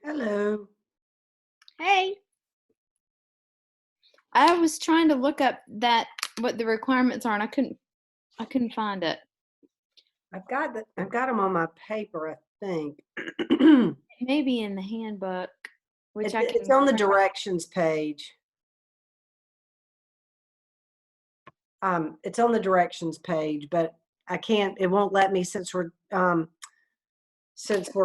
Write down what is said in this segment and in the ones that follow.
Hello. Hey, I was trying to look up what the requirements are, and I couldn't find it. I've got them on my paper, I think. It may be in the handbook, which I It's can on the print off. directions page. It's on the directions page, but I can't, it won't let me since we're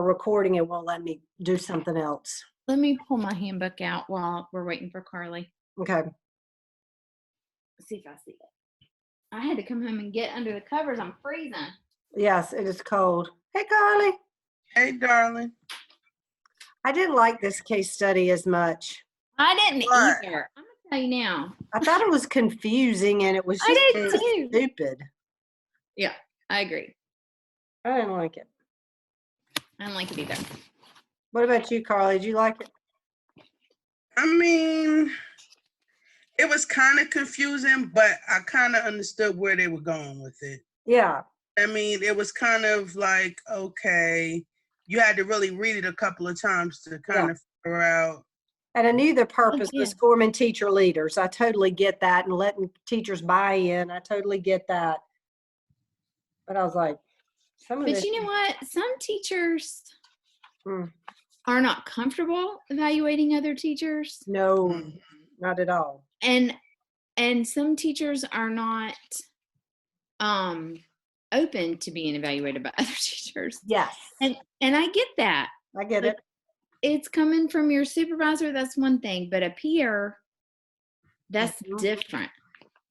recording, it won't let me do something else. Let me pull my handbook out while we're waiting for Carly. Okay. Let's see if I see it. I had to come home and get under the covers. I'm freezing. Yes, it is cold. Hey, Carly. Hey, darling. I didn't like this case study as much. I didn't What? either. I'm gonna tell you now. I thought it was confusing and it was just I did too. stupid. Yeah, I agree. I didn't like it. I don't like it either. What about you, Carly? Did you like it? I mean, it was kind of confusing, but I kind of understood where they were going with it. Yeah. I mean, it was kind of like, okay, you had to really read it a couple of times to kind of figure out. And I knew the purpose yeah. was forming teacher leaders. I totally get that, and letting teachers buy in. I totally get that. But I was like, But you know what? Some teachers Hmm. are not comfortable evaluating other teachers. No, not at all. And some teachers are not open to being evaluated by other teachers. Yes. And I get that. I get it. It's coming from your supervisor, that's one thing, but a peer, that's different.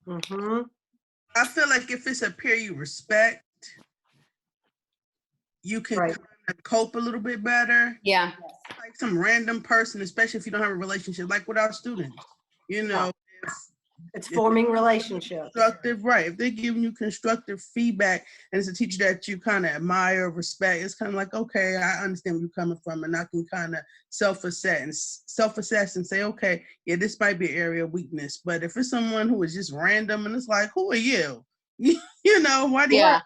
Mm-hmm. I feel like if it's a peer you respect, you can kind of cope a little bit better. Yeah. Like some random person, especially if you don't have a relationship, like with our students, you know, it's forming relationships. Constructive, right? If they're giving you constructive feedback and it's a teacher that you kind of admire, respect, it's kind of like, okay, I understand where you're coming from, and I can kind of self-assess and say, okay, yeah, this might be an area of weakness. But if it's someone who is just random and it's like, who are you? You know, why do you?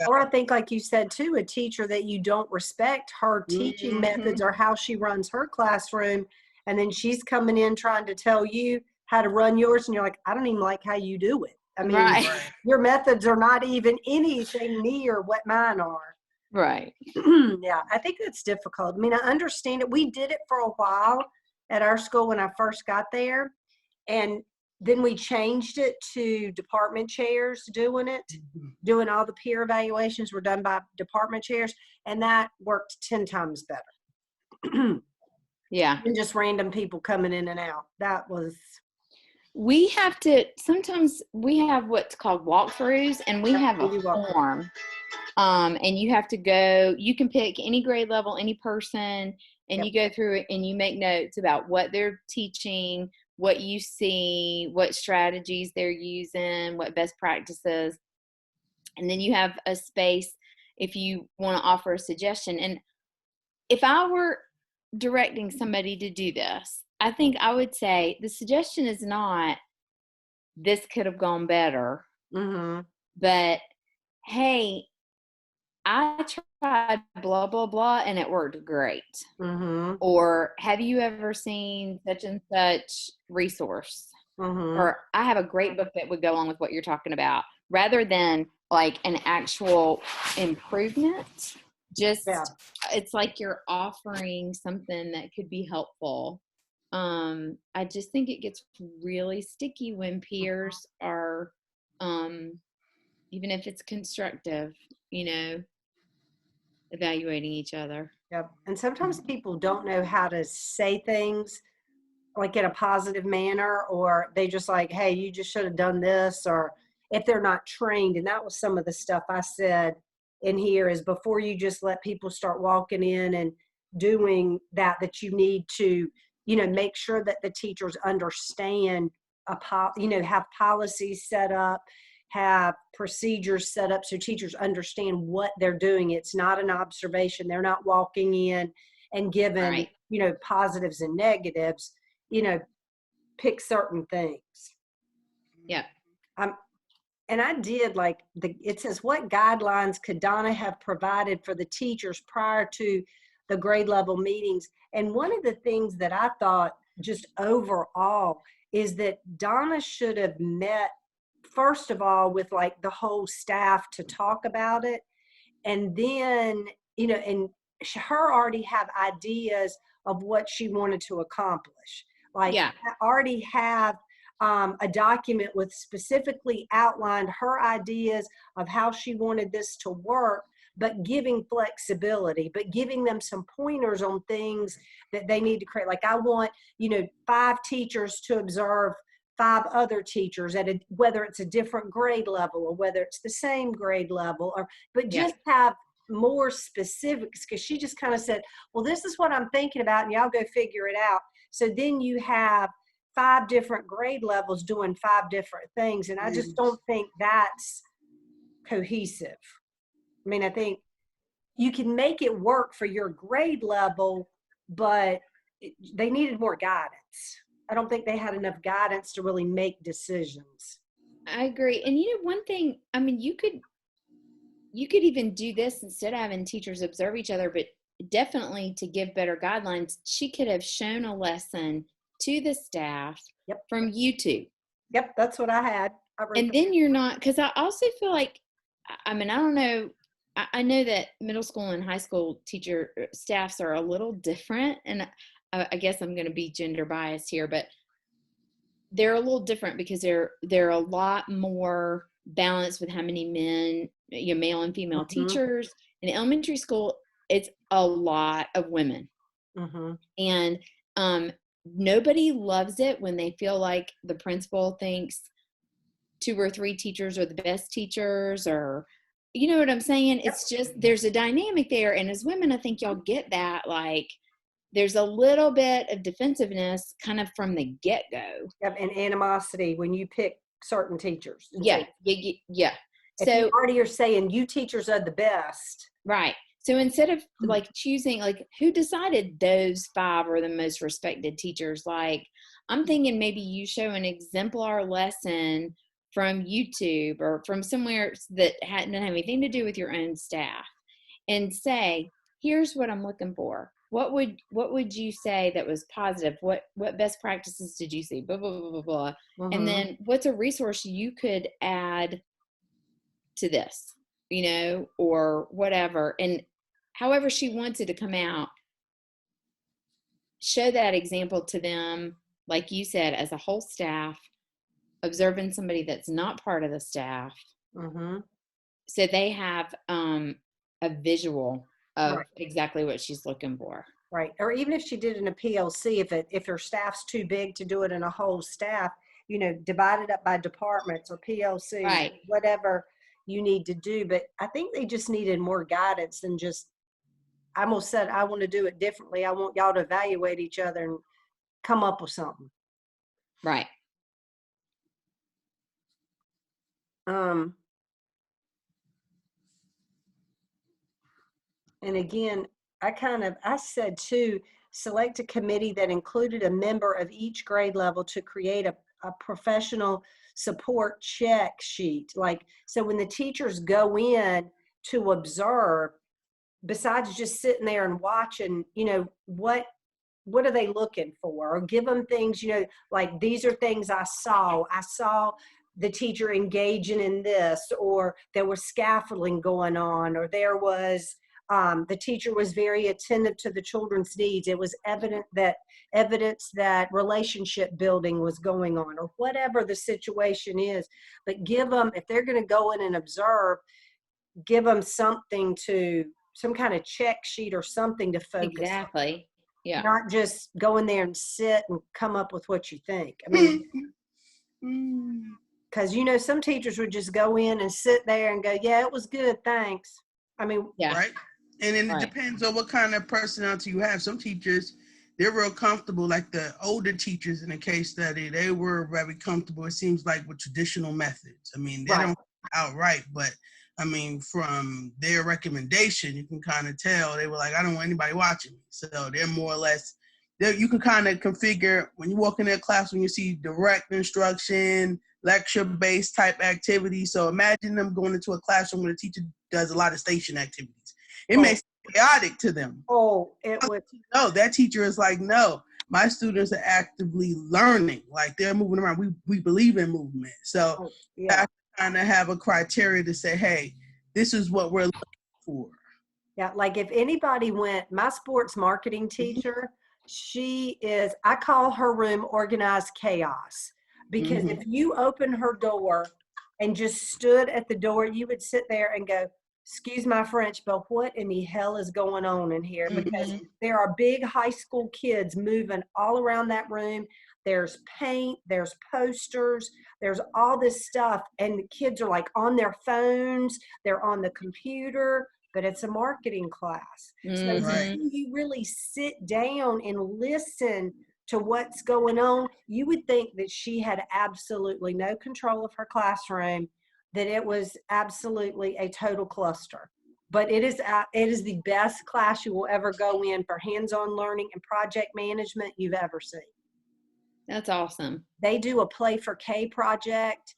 Or I think, like you said too, a teacher that you don't respect her teaching methods or how she runs her classroom, and then she's coming in trying to tell you how to run yours, and you're like, I don't even like how you do it. I mean, your methods are not even anything near what mine are. Right. Yeah, I think that's difficult. I mean, I understand it. We did it for a while at our school when I first got there, and then we changed it to department chairs doing it. Doing all the peer evaluations were done by department chairs, and that worked 10 times better. Yeah. And just random people coming in and out. That was. Sometimes we have what's called walkthroughs, and we have a form. And you have to go, you can pick any grade level, any person, and you go through it and you make notes about what they're teaching, what you see, what strategies they're using, what best practices. And then you have a space if you want to offer a suggestion. And if I were directing somebody to do this, I think I would say the suggestion is not, this could have gone better, but hey, I tried blah, blah, blah, and it worked great. Or have you ever seen such and such resource? Or I have a great book that would go along with what you're talking about, rather than like an actual improvement. Just, it's like you're offering something that could be helpful. I just think it gets really sticky when peers are, even if it's constructive, evaluating each other. Yep. And sometimes people don't know how to say things like in a positive manner, or they just like, hey, you just should have done this, or if they're not trained. And that was some of the stuff I said in here, is before you just let people start walking in and doing that you need to, make sure that the teachers understand, have policies set up, have procedures set up so teachers understand what they're doing. It's not an observation. They're not walking in and giving, positives and negatives, pick certain things. Yeah. And I did it says, what guidelines could Donna have provided for the teachers prior to the grade level meetings. And one of the things that I thought just overall is that Donna should have met, first of all, with like the whole staff to talk about it. And then, and her already have ideas of what she wanted to accomplish. Like, Yeah. I already have a document with specifically outlined her ideas of how she wanted this to work, but giving flexibility, but giving them some pointers on things that they need to create. Like, I want, 5 teachers to observe 5 other teachers at whether it's a different grade level or whether it's the same grade level, but just have more specifics, because she just kind of said, well, this is what I'm thinking about, and y'all go figure it out. So then you have 5 different grade levels doing 5 different things, and I just don't think that's cohesive. I mean, I think you can make it work for your grade level, but they needed more guidance. I don't think they had enough guidance to really make decisions. I agree. And one thing, I mean, you could even do this instead of having teachers observe each other, but definitely to give better guidelines, she could have shown a lesson to the staff from YouTube. Yep, that's what I had. And then you're not, because I also feel like, I mean, I don't know, I know that middle school and high school teacher staffs are a little different, and I guess I'm going to be gender biased here, but they're a little different because they're a lot more balanced with how many men, male and female teachers. In elementary school, it's a lot of women. And nobody loves it when they feel like the principal thinks 2 or 3 teachers are the best teachers, or you know what I'm saying? It's just, there's a dynamic there. And as women, I think y'all get that, like, there's a little bit of defensiveness kind of from the get-go. Yep, and animosity when you pick certain teachers. Yeah. If so you already are saying you teachers are the best. Right. So instead of like choosing, like, who decided those 5 are the most respected teachers? Like, I'm thinking maybe you show an exemplar lesson from YouTube or from somewhere that hadn't have anything to do with your own staff, and say, here's what I'm looking for. What would you say that was positive? What best practices did you see? Blah, blah, blah, blah, blah. And then what's a resource you could add to this, or whatever. And however she wants it to come out, show that example to them, like you said, as a whole staff, observing somebody that's not part of the staff. So they have a visual of exactly what she's looking for. Right. Or even if she did in a PLC, if her staff's too big to do it in a whole staff, divide it up by departments or PLC, whatever you need to do. But I think they just needed more guidance than just, I almost said, I want to do it differently. I want y'all to evaluate each other and come up with something. Right. And again, I said too, select a committee that included a member of each grade level to create a professional support check sheet. Like, so when the teachers go in to observe, besides just sitting there and watching, what are they looking for? Or give them things, like, these are things I saw the teacher engaging in this, or there was scaffolding going on, or there was, the teacher was very attentive to the children's needs. It was evidence that relationship building was going on, or whatever the situation is. But give them, if they're going to go in and observe, give them some kind of check sheet or something to focus on. Exactly. Yeah. Not just go in there and sit and come up with what you think. I mean, because some teachers would just go in and sit there and go, yeah, it was good, thanks. I mean, right. And then it depends on what kind of personality you have. Some teachers, they're real comfortable, like the older teachers in the case study, they were very comfortable, it seems like, with traditional methods. I mean, they don't outright, but I mean, from their recommendation, you can kind of tell they were like, I don't want anybody watching me. So they're more or less, you can kind of configure, when you walk in their class, when you see direct instruction, lecture-based type activities. So imagine them going into a classroom where the teacher does a lot of station activities. It may seem chaotic to them. Oh, it was. No, that teacher is like, no, my students are actively learning. Like they're moving around. We believe in movement. So Yeah. I kind of have a criteria to say, hey, this is what we're looking for. Yeah, like if anybody went, my sports marketing teacher, she is, I call her room organized chaos. Because if you open her door and just stood at the door, you would sit there and go, excuse my French, but what in the hell is going on in here? Because there are big high school kids moving all around that room. There's paint, there's posters, there's all this stuff. And the kids are like on their phones, they're on the computer, but it's a marketing class. So you really sit down and listen to what's going on. You would think that she had absolutely no control of her classroom, that it was absolutely a total cluster. But it is the best class you will ever go in for hands-on learning and project management you've ever seen. That's awesome. They do a Play for K project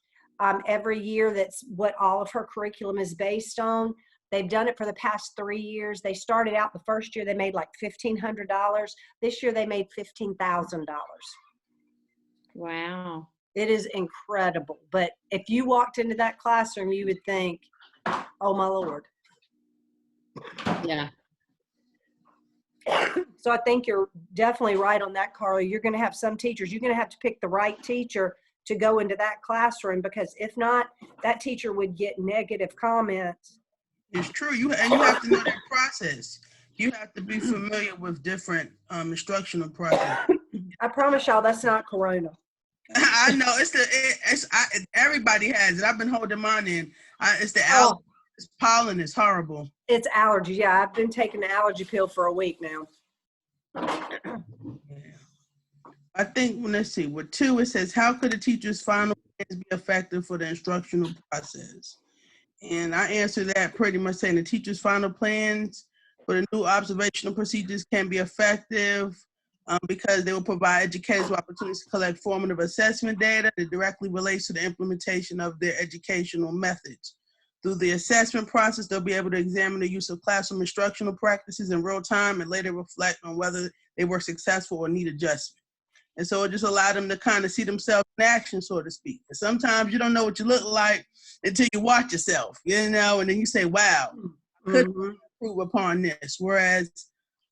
every year. That's what all of her curriculum is based on. They've done it for the past 3 years. They started out the first year, they made like $1,500. This year they made $15,000. Wow. It is incredible. But if you walked into that classroom, you would think, oh my Lord. Yeah. So I think you're definitely right on that, Carla. You're going to have some teachers, you're going to have to pick the right teacher to go into that classroom, because if not, that teacher would get negative comments. It's true. You have to know that process. You have to be familiar with different instructional process. I promise y'all, that's not Corona. I know everybody has it. I've been holding mine in. It's the allergy. It's pollen. It's horrible. It's allergies. Yeah, I've been taking the allergy pill for a week now. Yeah. I think, let's see, with 2, it says, how could a teacher's final plans be effective for the instructional process? And I answer that pretty much saying the teacher's final plans for the new observational procedures can be effective because they will provide educators with opportunities to collect formative assessment data that directly relates to the implementation of their educational methods. Through the assessment process, they'll be able to examine the use of classroom instructional practices in real time and later reflect on whether they were successful or need adjustment. And so it just allowed them to kind of see themselves in action, so to speak. And sometimes you don't know what you look like until you watch yourself, and then you say, wow, I could improve upon this. Whereas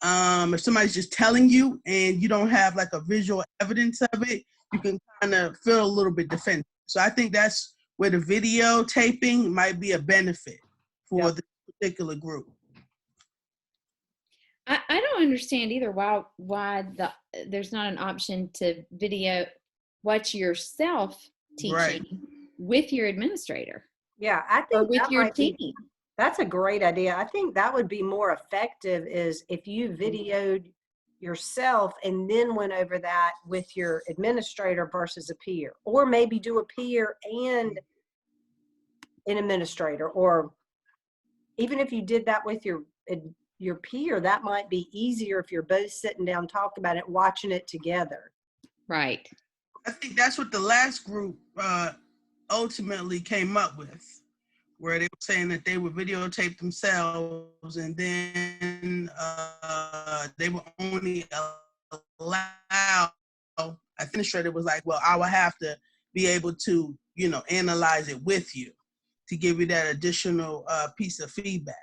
if somebody's just telling you and you don't have like a visual evidence of it, you can kind of feel a little bit defensive. So I think that's where the videotaping might be a benefit for this particular group. I don't understand either why there's not an option to video watch yourself teaching with your administrator. Yeah, I think or with your team. That's a great idea. I think that would be more effective is if you videoed yourself and then went over that with your administrator versus a peer, or maybe do a peer and an administrator, or even if you did that with your peer, that might be easier if you're both sitting down, talking about it, watching it together. Right. I think that's what the last group ultimately came up with, where they were saying that they would videotape themselves and then they would only allow, administrator was like, well, I would have to be able to, analyze it with you to give you that additional piece of feedback.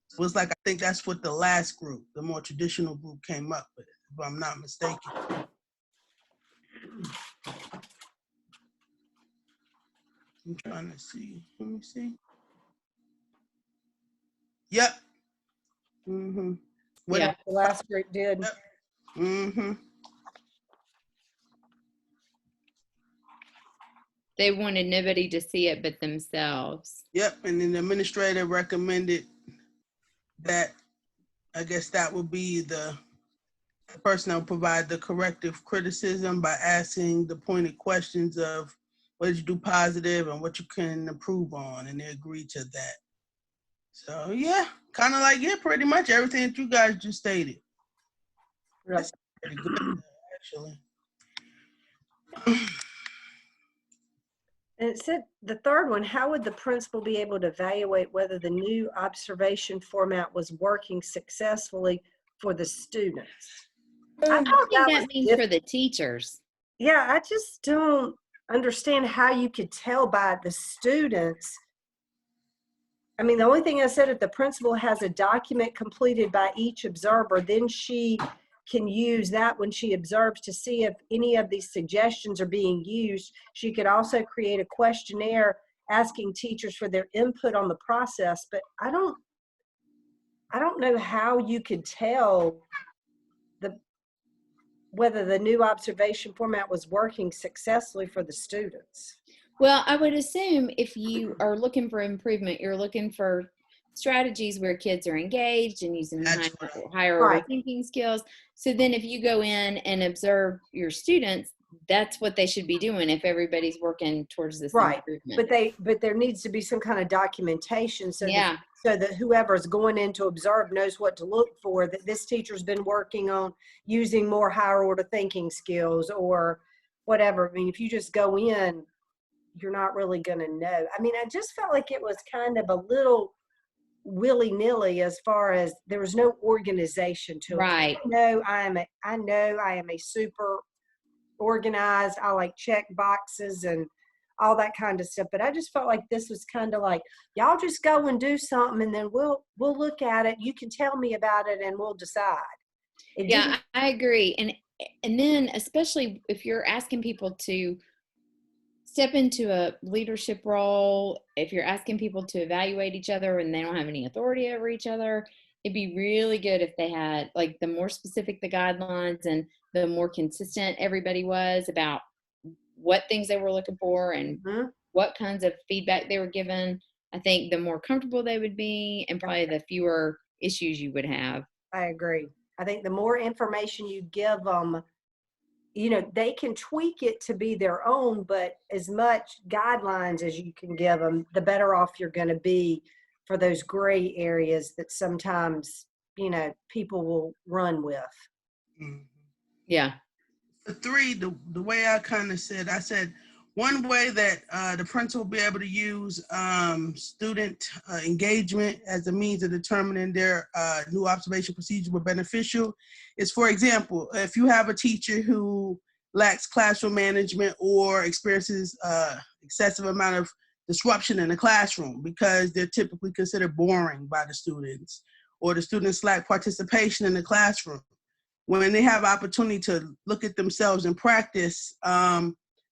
So it's like, I think that's what the last group, the more traditional group, came up with, if I'm not mistaken. I'm trying to see. Let me see. Yep. Yeah, the last group did. Yep. They wanted nobody to see it but themselves. Yep, and then the administrator recommended that, I guess that would be the person that would provide the corrective criticism by asking the pointed questions of what did you do positive and what you can improve on, and they agreed to that. So yeah, kind of like, pretty much everything that you guys just stated. That's pretty good, actually. And it said the third one, how would the principal be able to evaluate whether the new observation format was working successfully for the students? I I thought think that that was means for the teachers. Yeah, I just don't understand how you could tell by the students. I mean, the only thing I said, if the principal has a document completed by each observer, then she can use that when she observes to see if any of these suggestions are being used. She could also create a questionnaire asking teachers for their input on the process, but I don't know how you could tell whether the new observation format was working successfully for the students. Well, I would assume if you are looking for improvement, you're looking for strategies where kids are engaged and using higher order thinking skills. So then if you go in and observe your students, that's what they should be doing if everybody's working towards this improvement. But there needs to be some kind of documentation so yeah. that whoever's going in to observe knows what to look for, that this teacher's been working on using more higher order thinking skills or whatever. I mean, if you just go in, you're not really going to know. I mean, I just felt like it was kind of a little willy-nilly as far as there was no organization to it. Right. I know I am a super organized. I like check boxes and all that kind of stuff. But I just felt like this was kind of like, y'all just go and do something and then we'll look at it. You can tell me about it and we'll decide. Yeah, I agree. And then especially if you're asking people to step into a leadership role, if you're asking people to evaluate each other and they don't have any authority over each other, it'd be really good if they had, like, the more specific the guidelines and the more consistent everybody was about what things they were looking for and what kinds of feedback they were given. I think the more comfortable they would be and probably the fewer issues you would have. I agree. I think the more information you give them, you know, they can tweak it to be their own, but as much guidelines as you can give them, the better off you're going to be for those gray areas that sometimes, you know, people will run with. Yeah. For 3, the way I kind of said, I said one way that the principal will be able to use student engagement as a means of determining their new observation procedure were beneficial is, for example, if you have a teacher who lacks classroom management or experiences excessive amount of disruption in the classroom because they're typically considered boring by the students, or the students lack participation in the classroom. When they have opportunity to look at themselves and practice,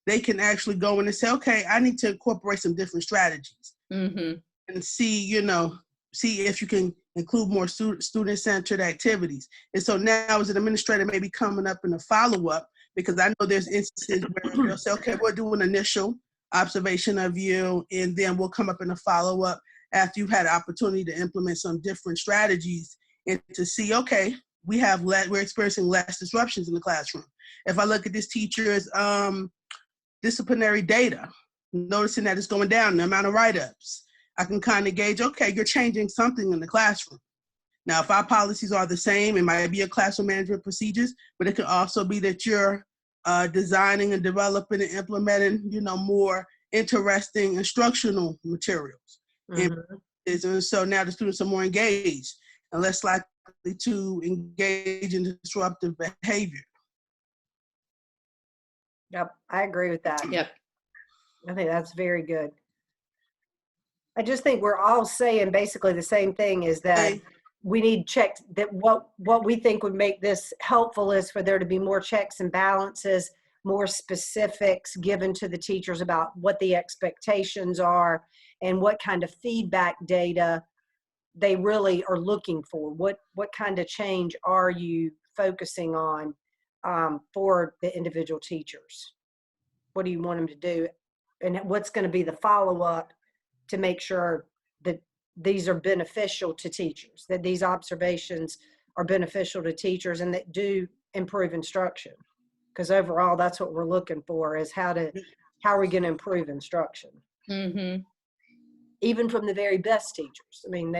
they can actually go in and say, okay, I need to incorporate some different strategies and see if you can include more student-centered activities. And so now as an administrator, maybe coming up in a follow-up, because I know there's instances where they'll say, okay, we'll do an initial observation of you, and then we'll come up in a follow-up after you've had an opportunity to implement some different strategies and to see, okay, we're experiencing less disruptions in the classroom. If I look at this teacher's disciplinary data, noticing that it's going down, the amount of write-ups, I can kind of gauge, okay, you're changing something in the classroom. Now, if our policies are the same, it might be a classroom management procedures, but it could also be that you're designing and developing and implementing, more interesting instructional materials. And so now the students are more engaged and less likely to engage in disruptive behavior. Yep, I agree with that. Yep. I think that's very good. I just think we're all saying basically the same thing, is that we need checks, that what we think would make this helpful is for there to be more checks and balances, more specifics given to the teachers about what the expectations are and what kind of feedback data they really are looking for. What kind of change are you focusing on for the individual teachers? What do you want them to do? And what's going to be the follow-up to make sure that these are beneficial to teachers, that these observations are beneficial to teachers and that do improve instruction? Because overall, that's what we're looking for, is how are we going to improve instruction? Even from the very best teachers. I mean,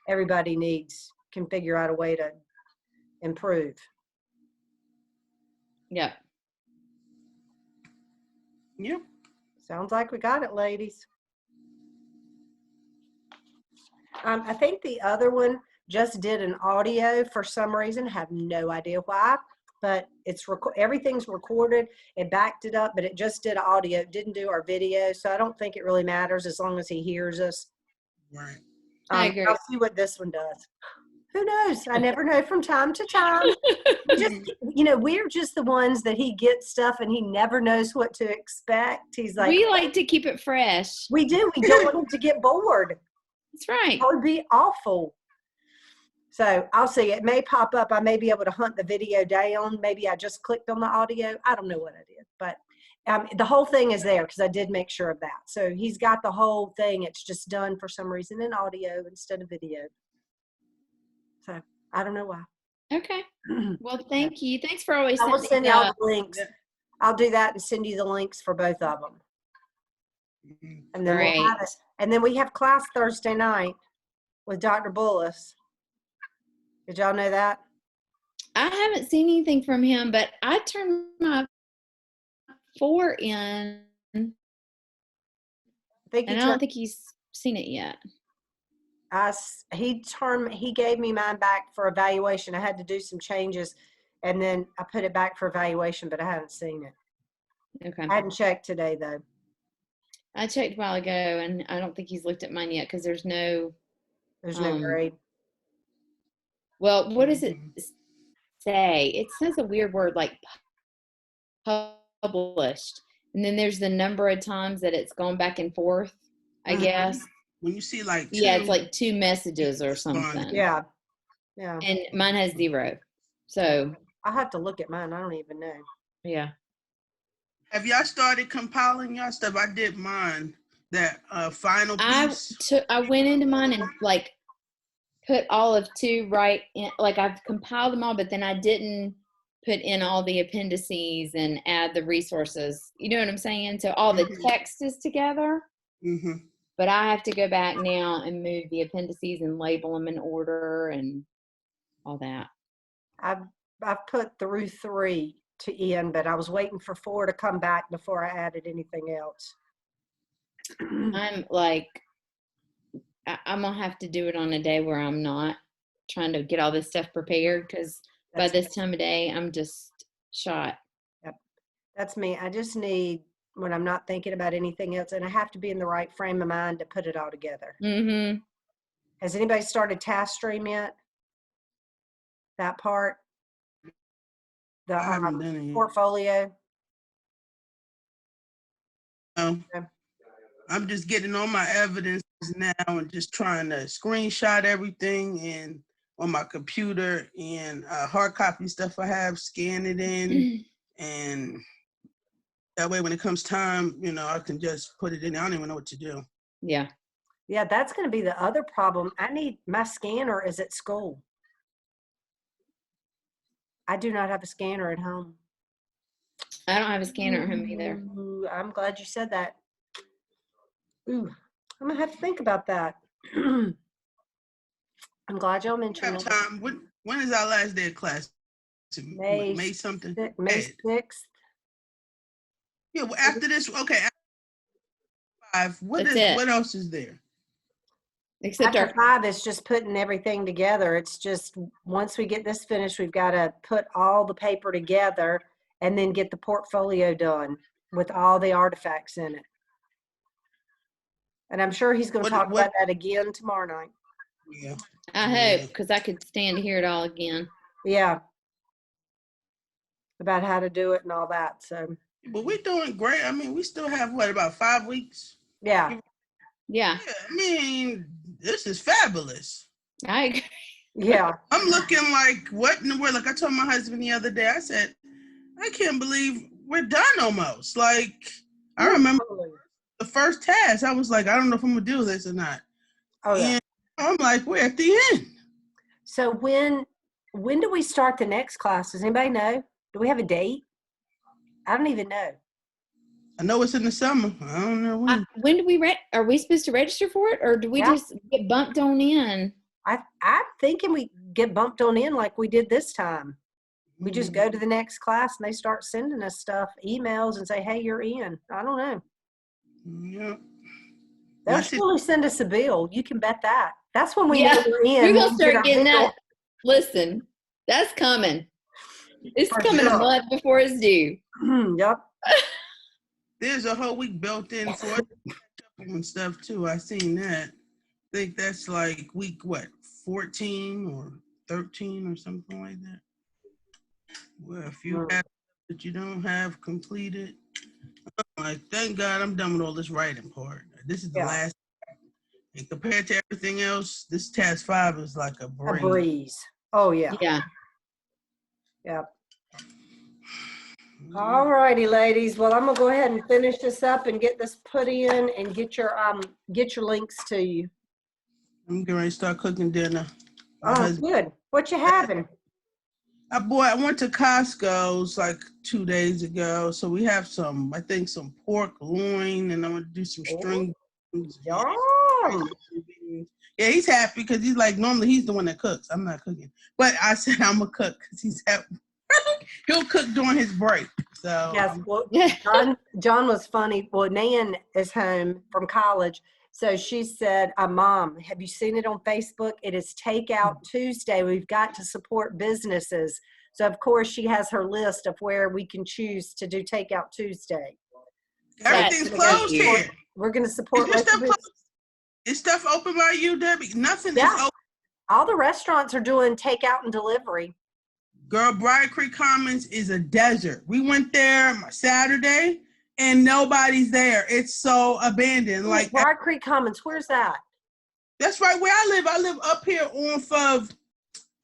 everybody can figure out a way to improve. Yeah. Yep. Sounds like we got it, ladies. I think the other one just did an audio for some reason. Have no idea why, but it's everything's recorded. It backed it up, but it just did audio. It didn't do our video, so I don't think it really matters as long as he hears us. Right. I agree. I'll see what this one does. Who knows? I never know from time to time. We're just the ones that he gets stuff and he never knows what to expect. He's like, we like to keep it fresh. We do. We don't want him to get bored. That's right. That would be awful. So I'll see. It may pop up. I may be able to hunt the video down. Maybe I just clicked on the audio. I don't know what I did, but the whole thing is there because I did make sure of that. So he's got the whole thing. It's just done for some reason in audio instead of video. So I don't know why. Okay. Well, thank you. Thanks for always I will send you all the links. I'll do that and send you the links for both of them. And then we'll have this. And then we have class Thursday night with Dr. Bullis. Did y'all know that? I haven't seen anything from him, but I turned my 4 in. And I don't think he's seen it yet. He gave me mine back for evaluation. I had to do some changes, and then I put it back for evaluation, but I haven't seen it. Okay. I hadn't checked today, though. I checked a while ago, and I don't think he's looked at mine yet because there's no grade. Well, what does it say? It says a weird word like published, and then there's the number of times that it's gone back and forth, I guess. When you see like it's like 2 messages or something. Yeah. And mine has 0. So I have to look at mine. I don't even know. Yeah. Have y'all started compiling y'all stuff? I did mine. That final piece. I went into mine and like put all of 2 right in. Like I've compiled them all, but then I didn't put in all the appendices and add the resources. You know what I'm saying? So all the text is together. Mm-hmm. But I have to go back now and move the appendices and label them in order and all that. I've put through 3 to Ian, but I was waiting for 4 to come back before I added anything else. I'm like, I'm going to have to do it on a day where I'm not trying to get all this stuff prepared because by this time of day, I'm just shot. Yep. That's me. I just need when I'm not thinking about anything else, and I have to be in the right frame of mind to put it all together. Mm-hmm. Has anybody started TaskStream yet? That part? The portfolio? No. Okay. I'm just getting all my evidence now and just trying to screenshot everything and on my computer and hard copy stuff I have, scan it in, and that way when it comes time, I can just put it in. I don't even know what to do. Yeah. Yeah, that's going to be the other problem. I need my scanner is at school. I do not have a scanner at home. I don't have a scanner at home either. Ooh, I'm glad you said that. Ooh, I'm going to have to think about that. I'm glad y'all mentioned that. Time. When is our last day of class? May something? May 6th. Yeah, well, after this, okay. After 5, what else is there? Except after 5 is just putting everything together. It's just once we get this finished, we've got to put all the paper together and then get the portfolio done with all the artifacts in it. And I'm sure he's going to talk about that again tomorrow night. Yeah. I hope, because I could stand to hear it all again. Yeah. About how to do it and all that. So. But we're doing great. I mean, we still have, about 5 weeks? Yeah. Yeah. I mean, this is fabulous. I agree. Yeah. I'm looking like, what in the world? Like I told my husband the other day, I said, I can't believe we're done almost. Like, I remember the first task, I was like, I don't know if I'm going to do this or not. Oh, yeah. And I'm like, we're at the end. So when do we start the next class? Does anybody know? Do we have a date? I don't even know. I know it's in the summer. I don't know when. When do we are we supposed to register for it, or do we just get bumped on in? I'm thinking we get bumped on in like we did this time. We just go to the next class and they start sending us stuff, emails, and say, "Hey, you're in." I don't know. Yeah. They'll surely send us a bill. You can bet that. That's when we know we're in. We're going to start getting that. Listen, that's coming. It's coming a month before it's due. Yep. There's a whole week built in for and stuff too. I seen that. I think that's like week 14 or 13 or something like that. Well, if you have that you don't have completed, I'm like, thank God I'm done with all this writing part. This is the last. And compared to everything else, this task 5 is like a breeze. A breeze. Oh yeah. Yeah. Yep. All righty, ladies. Well, I'm gonna go ahead and finish this up and get this put in and get your links to you. I'm getting ready to start cooking dinner. Good. What you having? I went to Costco's like 2 days ago, so we have some pork loin, and I'm gonna do some string beans. Yeah, he's happy because he's like, normally he's the one that cooks. I'm not cooking, but I said I'm gonna cook because he's happy. He'll cook during his break. So yes, well, John was funny. Well, Nan is home from college, so she said, "Mom, have you seen it on Facebook? It is Takeout Tuesday. We've got to support businesses." So of course she has her list of where we can choose to do Takeout Tuesday. Everything's closed here. We're going to support local businesses. Is stuff open by you, Debbie? Nothing is open. All the restaurants are doing takeout and delivery. Girl, Briar Creek Commons is a desert. We went there Saturday and nobody's there. It's so abandoned. Like Briar Creek Commons, where's that? That's right where I live. I live up here off of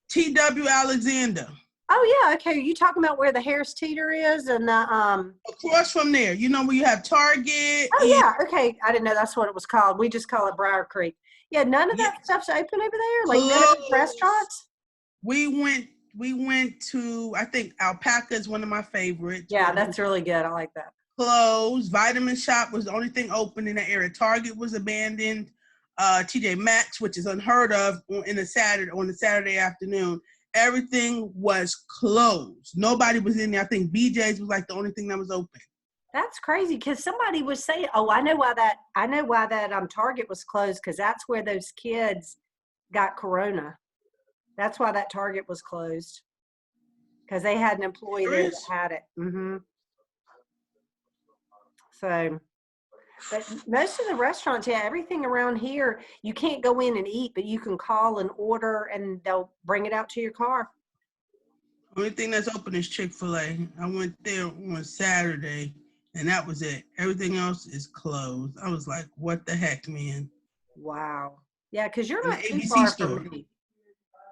T.W. Alexander. Oh yeah, okay. You talking about where the Harris Teeter is and the across from there. You know where you have Target. Oh yeah, okay. I didn't know that's what it was called. We just call it Briar Creek. Yeah, none of that stuff's open over there. Like none of the restaurants. We went to, I think Alpaca is one of my favorites. Yeah, that's really good. I like that. Closed. Vitamin Shop was the only thing open in the area. Target was abandoned. TJ Maxx, which is unheard of on the Saturday afternoon. Everything was closed. Nobody was in there. I think BJ's was like the only thing that was open. That's crazy because somebody was saying, "Oh, I know why that Target was closed because that's where those kids got corona. That's why that Target was closed because they had an employee there that had it." Mm-hmm. So, but most of the restaurants, everything around here, you can't go in and eat, but you can call and order, and they'll bring it out to your car. Only thing that's open is Chick-fil-A. I went there on Saturday, and that was it. Everything else is closed. I was like, what the heck, man? Wow. Yeah, because you're not too far from me.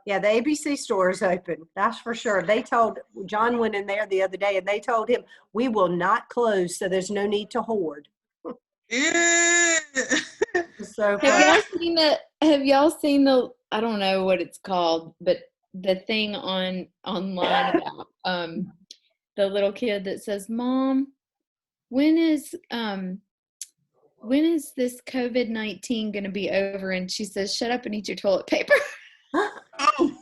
Yeah, the ABC store is open. That's for sure. They told, John went in there the other day, and they told him, we will not close, so there's no need to hoard. Yeah. So have y'all seen the I don't know what it's called, but the thing online about the little kid that says, "Mom, when is this COVID-19 going to be over?" And she says, "Shut up and eat your toilet paper." Oh.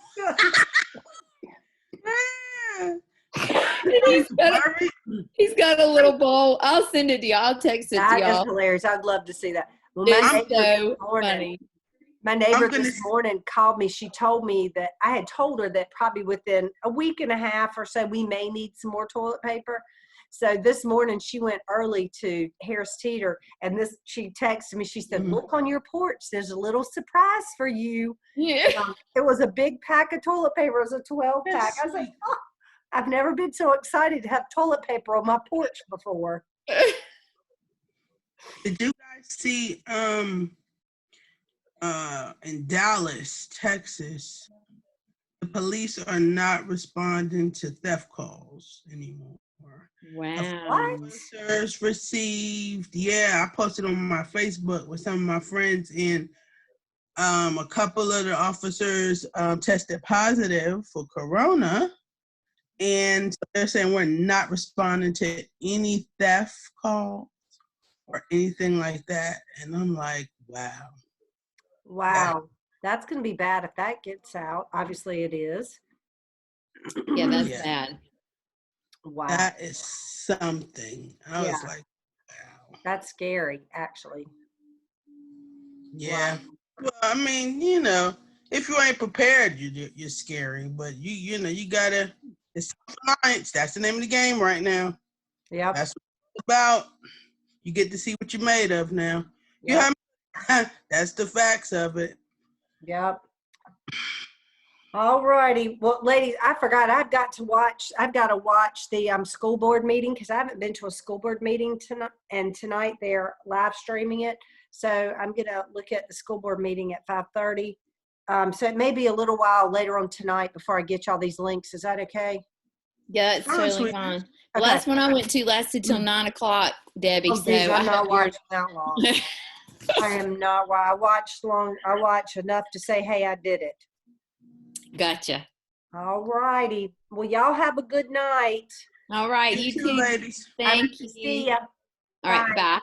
He's got a little bowl. I'll send it to y'all. I'll text it to y'all. That is hilarious. I'd love to see that. Well, it's so funny. My neighbor this morning called me. She told me that I had told her that probably within a week and a half or so, we may need some more toilet paper. So this morning she went early to Harris Teeter, and she texted me. She said, "Look on your porch. There's a little surprise for you." Yeah. It was a big pack of toilet paper. It was a 12-pack. I was like, "Oh, I've never been so excited to have toilet paper on my porch before." Did you guys see in Dallas, Texas, the police are not responding to theft calls anymore? Wow. Officers received, I posted on my Facebook with some of my friends, and a couple of the officers tested positive for corona, and they're saying we're not responding to any theft calls or anything like that. And I'm like, wow. That's going to be bad if that gets out. Obviously it is. Yeah, that's bad. Wow. That is something. I was like, wow. That's scary, actually. Yeah. Wow. Well, I mean, if you ain't prepared, you're scary. But you gotta. It's self-reliance. That's the name of the game right now. Yep. That's what it's about. You get to see what you're made of now. Yep. That's the facts of it. Yep. All righty. Well, ladies, I forgot. I've got to watch the school board meeting because I haven't been to a school board meeting tonight. And tonight they're live streaming it. So I'm gonna look at the school board meeting at 5:30. So it may be a little while later on tonight before I get y'all these links. Is that okay? Yeah, it's totally Sweet. fine. The Okay. last one I went to lasted till 9 o'clock, Debbie. Oh, So geez, I I'm not hope yours. watching that long. I am not. I watch enough to say, hey, I did it. Gotcha. All righty. Well, y'all have a good night. All right, you too, ladies. Thank you. See ya. All right, bye.